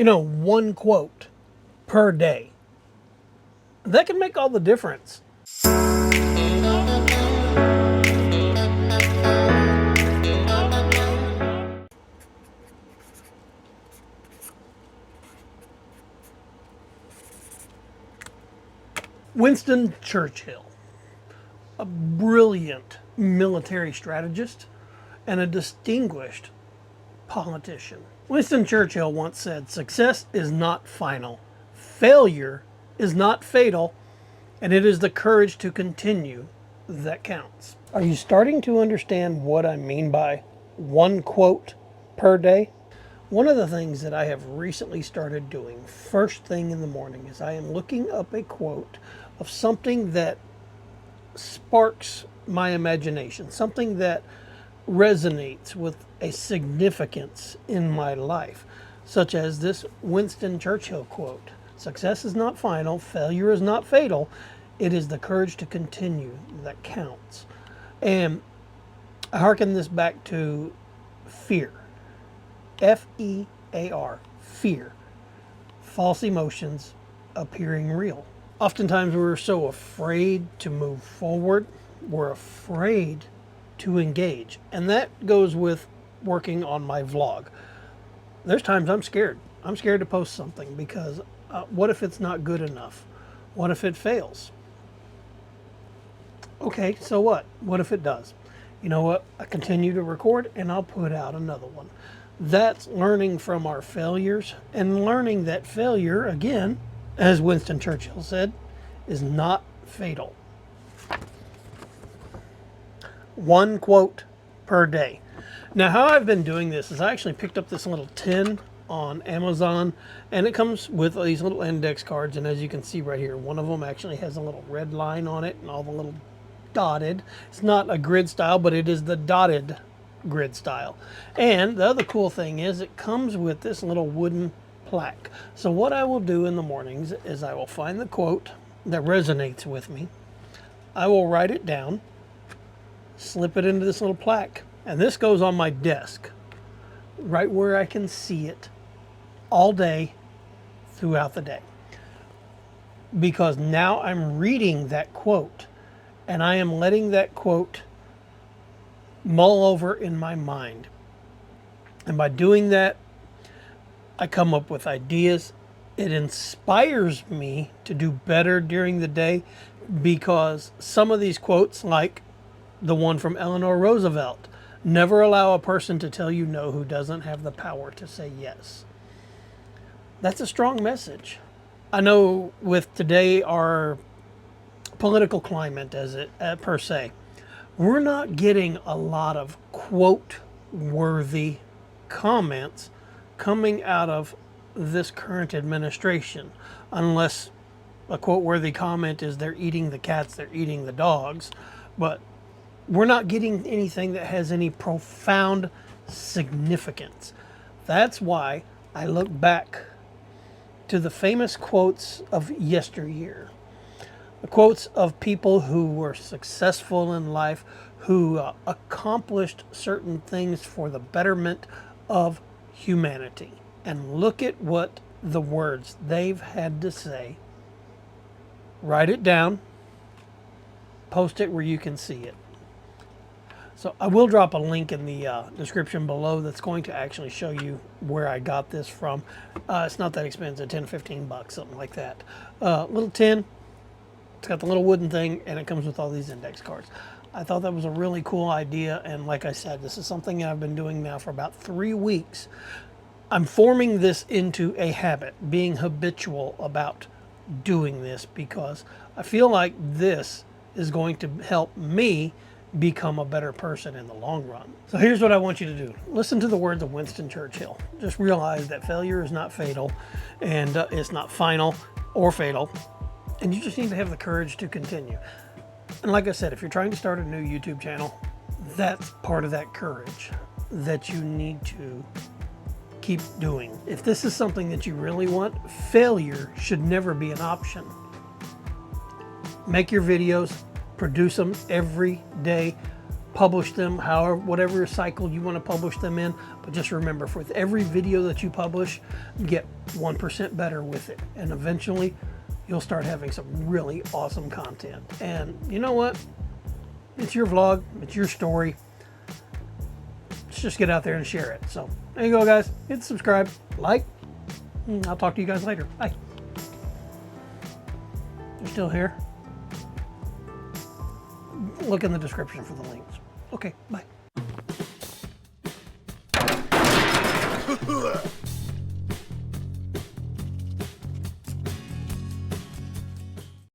One quote per day. That can make all the difference. Winston Churchill, a brilliant military strategist and a distinguished politician. Winston Churchill once said, "Success is not final, failure is not fatal, and it is the courage to continue that counts." Are you starting to understand what I mean by one quote per day? One of the things that I have recently started doing first thing in the morning is I am looking up a quote of something that sparks my imagination, something that resonates with a significance in my life, such as this Winston Churchill quote: "Success is not final, failure is not fatal, it is the courage to continue that counts." And I hearken this back to fear. F-E-A-R, fear. False emotions appearing real. Oftentimes we're so afraid to move forward, we're afraid to engage. And that goes with working on my vlog. There's times I'm scared. I'm scared to post something because what if it's not good enough? What if it fails? Okay, so what? What if it does? You know what? I continue to record and I'll put out another one. That's learning from our failures and learning that failure, again, as Winston Churchill said, is not fatal. One quote per day. Now, how I've been doing this is I actually picked up this little tin on Amazon, and it comes with these little index cards, and as you can see right here, one of them actually has a little red line on it and all the little dotted. It's not a grid style, but it is the dotted grid style. And the other cool thing is it comes with this little wooden plaque. So what I will do in the mornings is I will find the quote that resonates with me. I will write it down, slip it into this little plaque, and this goes on my desk right where I can see it all day throughout the day, because now I'm reading that quote and I am letting that quote mull over in my mind. And by doing that, I come up with ideas. It inspires me to do better during the day, because some of these quotes, like the one from Eleanor Roosevelt, never allow a person to tell you no who doesn't have the power to say yes. That's a strong message. I know with today, our political climate per se, we're not getting a lot of quote-worthy comments coming out of this current administration, unless a quote-worthy comment is they're eating the cats, they're eating the dogs. But we're not getting anything that has any profound significance. That's why I look back to the famous quotes of yesteryear. The quotes of people who were successful in life, who accomplished certain things for the betterment of humanity. And look at what the words they've had to say. Write it down. Post it where you can see it. So I will drop a link in the description below that's going to actually show you where I got this from. It's not that expensive, 10, 15 bucks, something like that. Little tin. It's got the little wooden thing, and it comes with all these index cards. I thought that was a really cool idea, and like I said, this is something I've been doing now for about 3 weeks. I'm forming this into a habit, being habitual about doing this, because I feel like this is going to help me become a better person in the long run. So here's what I want you to do. Listen to the words of Winston Churchill. Just realize that failure is not fatal, and it's not final or fatal. And you just need to have the courage to continue. And like I said, if you're trying to start a new YouTube channel, that's part of that courage that you need to keep doing. If this is something that you really want, failure should never be an option. Make your videos, produce them every day, publish them however, whatever cycle you want to publish them in. But just remember, for every video that you publish, get 1% better with it. And eventually, you'll start having some really awesome content. And you know what? It's your vlog. It's your story. Let's just get out there and share it. So there you go, guys. Hit subscribe, like, and I'll talk to you guys later. Bye. You're still here? Look in the description for the links. Okay, bye.